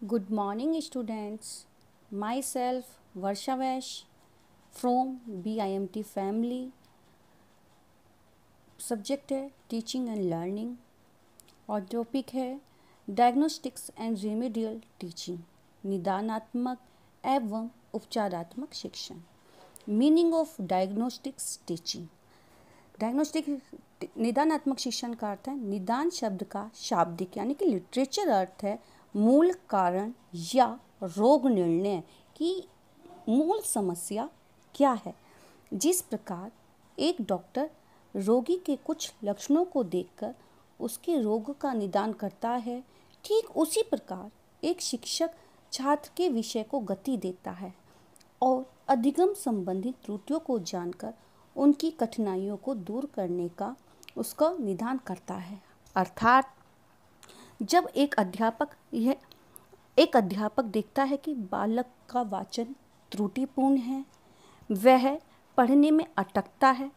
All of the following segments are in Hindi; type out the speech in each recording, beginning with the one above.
Good morning, students. Myself, Varsha Vash from BIMT family. Subject है टीचिंग एंड लर्निंग और टॉपिक है डायग्नोस्टिक्स एंड रेमेडियल टीचिंग, निदानात्मक एवं उपचारात्मक शिक्षण। Meaning of diagnostics teaching. Diagnostic निदानात्मक शिक्षण का अर्थ है, निदान शब्द का शाब्दिक यानी कि लिटरेचर अर्थ है मूल कारण या रोग निर्णय की मूल समस्या क्या है। जिस प्रकार एक डॉक्टर रोगी के कुछ लक्षणों को देखकर उसके रोग का निदान करता है, ठीक उसी प्रकार एक शिक्षक छात्र के विषय को गति देता है और अधिगम संबंधित त्रुटियों को जानकर उनकी कठिनाइयों को दूर करने का उसका निदान करता है। अर्थात जब एक अध्यापक देखता है कि बालक का वाचन त्रुटिपूर्ण है, वह पढ़ने में अटकता है,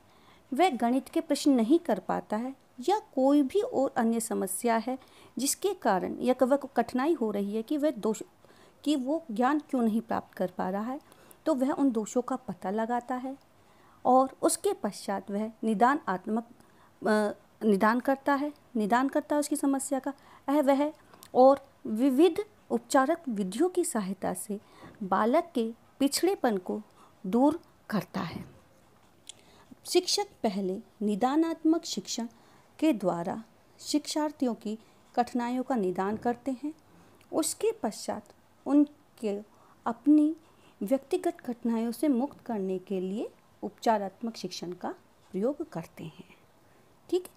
वह गणित के प्रश्न नहीं कर पाता है या कोई भी और अन्य समस्या है जिसके कारण या वह को कठिनाई हो रही है कि वो ज्ञान क्यों नहीं प्राप्त कर पा रहा है, तो वह उन दोषों का पता लगाता है और उसके पश्चात वह निदान करता है उसकी समस्या का वह और विविध उपचारक विधियों की सहायता से बालक के पिछड़ेपन को दूर करता है। शिक्षक पहले निदानात्मक शिक्षण के द्वारा शिक्षार्थियों की कठिनाइयों का निदान करते हैं, उसके पश्चात उनके अपनी व्यक्तिगत कठिनाइयों से मुक्त करने के लिए उपचारात्मक शिक्षण का प्रयोग करते हैं। ठीक,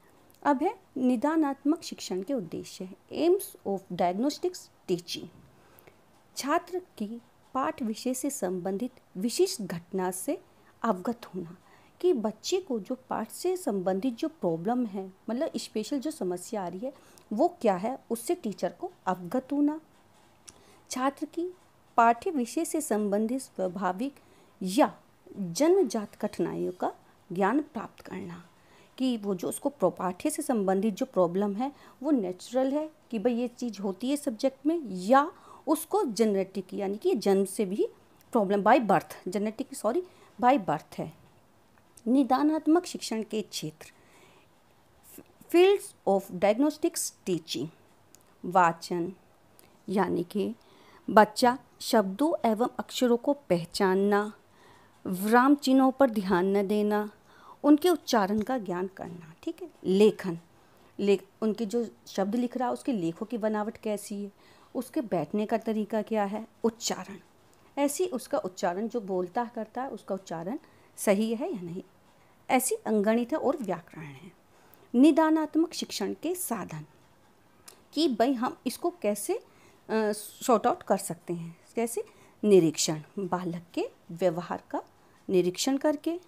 अब है निदानात्मक शिक्षण के उद्देश्य है। AIIMS of diagnostics teaching. छात्र की पाठ विषय से संबंधित विशिष्ट घटना से अवगत होना कि बच्चे को जो पाठ से संबंधित जो प्रॉब्लम है, मतलब स्पेशल जो समस्या आ रही है वो क्या है, उससे टीचर को अवगत होना। छात्र की पाठ्य विषय से संबंधित स्वाभाविक या जन्मजात कठिनाइयों का ज्ञान प्राप्त करना कि वो जो उसको पाठ्य से संबंधित जो प्रॉब्लम है वो नेचुरल है कि भाई ये चीज़ होती है सब्जेक्ट में, या उसको जेनेटिक यानी कि जन्म से भी प्रॉब्लम बाय बर्थ है। निदानात्मक शिक्षण के क्षेत्र फील्ड्स ऑफ डायग्नोस्टिक्स टीचिंग। वाचन यानी कि बच्चा शब्दों एवं अक्षरों को पहचानना, विराम चिन्हों पर ध्यान न देना, उनके उच्चारण का ज्ञान करना। ठीक है। लेखन, उनके जो शब्द लिख रहा है उसके लेखों की बनावट कैसी है, उसके बैठने का तरीका क्या है, उच्चारण, ऐसी उसका उच्चारण जो बोलता करता है उसका उच्चारण सही है या नहीं, ऐसी अंगणित और व्याकरण है। निदानात्मक शिक्षण के साधन कि भाई हम इसको कैसे सॉर्ट आउट कर सकते हैं, कैसे निरीक्षण, बालक के व्यवहार का निरीक्षण करके,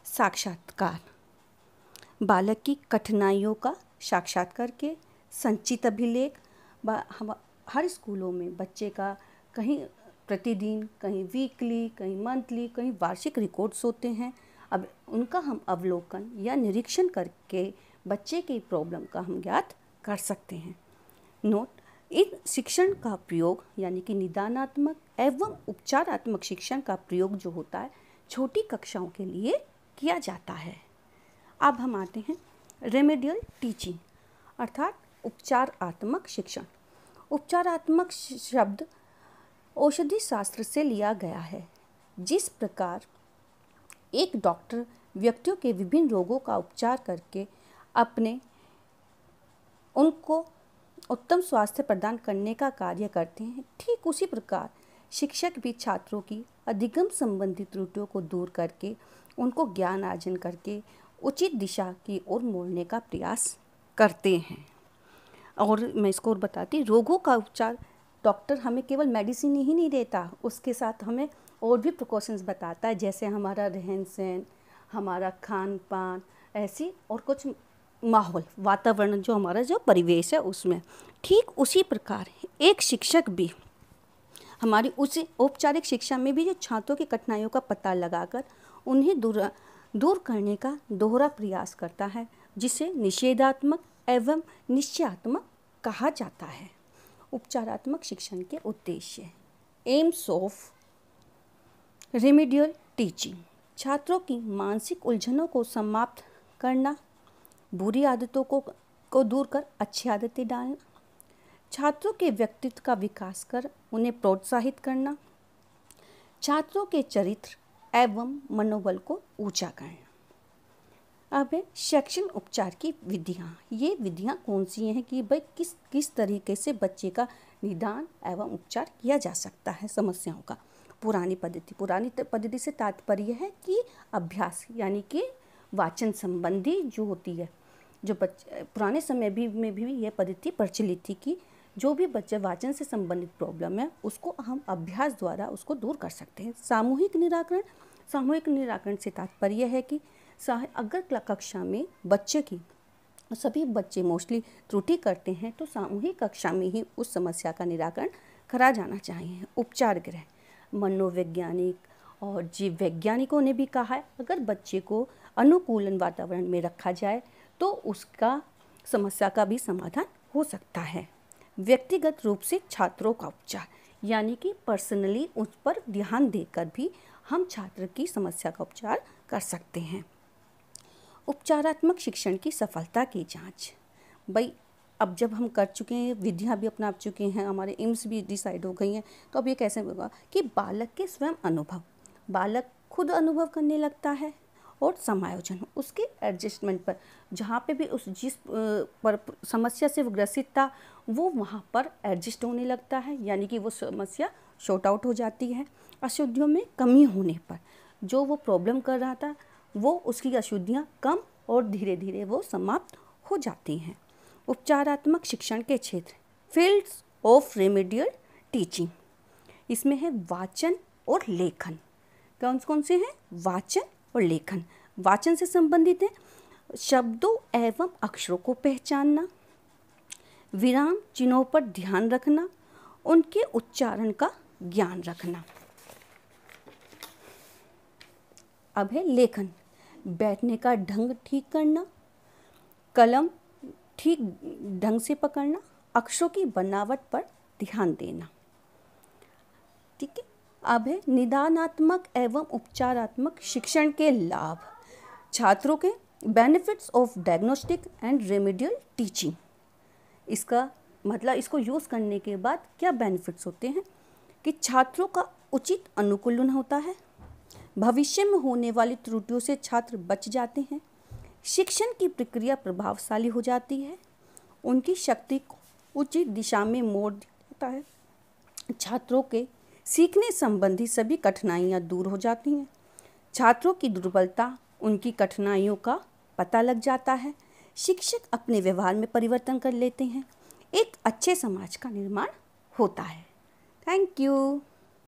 साक्षात्कार, बालक की कठिनाइयों का साक्षात्कार करके, संचित अभिलेख, हर स्कूलों में बच्चे का कहीं प्रतिदिन, कहीं वीकली, कहीं मंथली, कहीं वार्षिक रिकॉर्ड्स होते हैं। अब उनका हम अवलोकन या निरीक्षण करके बच्चे की प्रॉब्लम का हम ज्ञात कर सकते हैं। नोट, इन शिक्षण का प्रयोग यानी कि निदानात्मक एवं उपचारात्मक शिक्षण का प्रयोग जो होता है छोटी कक्षाओं के लिए किया जाता है। अब हम आते हैं रेमेडियल टीचिंग अर्थात उपचारात्मक शिक्षण। उपचारात्मक शब्द औषधि शास्त्र से लिया गया है। जिस प्रकार एक डॉक्टर व्यक्तियों के विभिन्न रोगों का उपचार करके उनको उत्तम स्वास्थ्य प्रदान करने का कार्य करते हैं, ठीक उसी प्रकार शिक्षक भी छात्रों की अधिगम संबंधी त्रुटियों को दूर करके उनको ज्ञान अर्जन करके उचित दिशा की ओर मोड़ने का प्रयास करते हैं। और मैं इसको और बताती, रोगों का उपचार डॉक्टर हमें केवल मेडिसिन ही नहीं देता, उसके साथ हमें और भी प्रिकॉशंस बताता है, जैसे हमारा रहन सहन, हमारा खान पान, ऐसी और कुछ माहौल, वातावरण, जो हमारा जो परिवेश है उसमें। ठीक उसी प्रकार एक शिक्षक भी हमारी उसी औपचारिक शिक्षा में भी जो छात्रों की कठिनाइयों का पता लगाकर उन्हें दूर करने का दोहरा प्रयास करता है, जिसे निषेधात्मक एवं निश्चयात्मक कहा जाता है। उपचारात्मक शिक्षण के उद्देश्य। एम्स ऑफ रेमेडियल टीचिंग, छात्रों की मानसिक उलझनों को समाप्त करना, बुरी आदतों को दूर कर अच्छी आदतें डालना, छात्रों के व्यक्तित्व का विकास कर उन्हें प्रोत्साहित करना, छात्रों के चरित्र एवं मनोबल को ऊंचा करना। अब है शैक्षणिक उपचार की विधियाँ। ये विधियाँ कौन सी हैं कि भाई किस तरीके से बच्चे का निदान एवं उपचार किया जा सकता है समस्याओं का। पुरानी पद्धति से तात्पर्य है कि अभ्यास यानी कि वाचन संबंधी जो होती है, जो पुराने समय में भी यह पद्धति प्रचलित थी कि जो भी बच्चे वाचन से संबंधित प्रॉब्लम है उसको हम अभ्यास द्वारा उसको दूर कर सकते हैं। सामूहिक निराकरण से तात्पर्य है कि अगर कक्षा में सभी बच्चे मोस्टली त्रुटि करते हैं तो सामूहिक कक्षा में ही उस समस्या का निराकरण करा जाना चाहिए। उपचार गृह, मनोवैज्ञानिक और जीव वैज्ञानिकों ने भी कहा है अगर बच्चे को अनुकूलन वातावरण में रखा जाए तो उसका समस्या का भी समाधान हो सकता है। व्यक्तिगत रूप से छात्रों का उपचार, यानी कि पर्सनली उस पर ध्यान देकर भी हम छात्र की समस्या का उपचार कर सकते हैं। उपचारात्मक शिक्षण की सफलता की जांच। भाई अब जब हम कर चुके हैं, विधियाँ भी अपना चुके हैं, हमारे एम्स भी डिसाइड हो गई हैं, तो अब ये कैसे होगा कि बालक के स्वयं अनुभव, बालक खुद अनुभव करने लगता है और समायोजन उसके एडजस्टमेंट पर, जहाँ पे भी उस जिस पर समस्या से वो ग्रसित था वो वहाँ पर एडजस्ट होने लगता है, यानी कि वो समस्या शॉर्ट आउट हो जाती है। अशुद्धियों में कमी होने पर जो वो प्रॉब्लम कर रहा था वो उसकी अशुद्धियाँ कम और धीरे धीरे वो समाप्त हो जाती हैं। उपचारात्मक शिक्षण के क्षेत्र, फील्ड्स ऑफ रेमेडियल टीचिंग, इसमें है वाचन और लेखन। कौन से हैं? वाचन और लेखन। वाचन से संबंधित है शब्दों एवं अक्षरों को पहचानना, विराम चिन्हों पर ध्यान रखना, उनके उच्चारण का ज्ञान रखना। अब है लेखन, बैठने का ढंग ठीक करना, कलम ठीक ढंग से पकड़ना, अक्षरों की बनावट पर ध्यान देना। ठीक है। अब है निदानात्मक एवं उपचारात्मक शिक्षण के लाभ। छात्रों के benefits of diagnostic and remedial teaching. इसका मतलब इसको यूज़ करने के बाद क्या बेनिफिट्स होते हैं कि छात्रों का उचित अनुकूलन होता है, भविष्य में होने वाली त्रुटियों से छात्र बच जाते हैं, शिक्षण की प्रक्रिया प्रभावशाली हो जाती है, उनकी शक्ति को उचित दिशा में मोड़ देता है, छात्रों के सीखने संबंधी सभी कठिनाइयाँ दूर हो जाती हैं, छात्रों की दुर्बलता उनकी कठिनाइयों का पता लग जाता है, शिक्षक अपने व्यवहार में परिवर्तन कर लेते हैं, एक अच्छे समाज का निर्माण होता है। Thank you.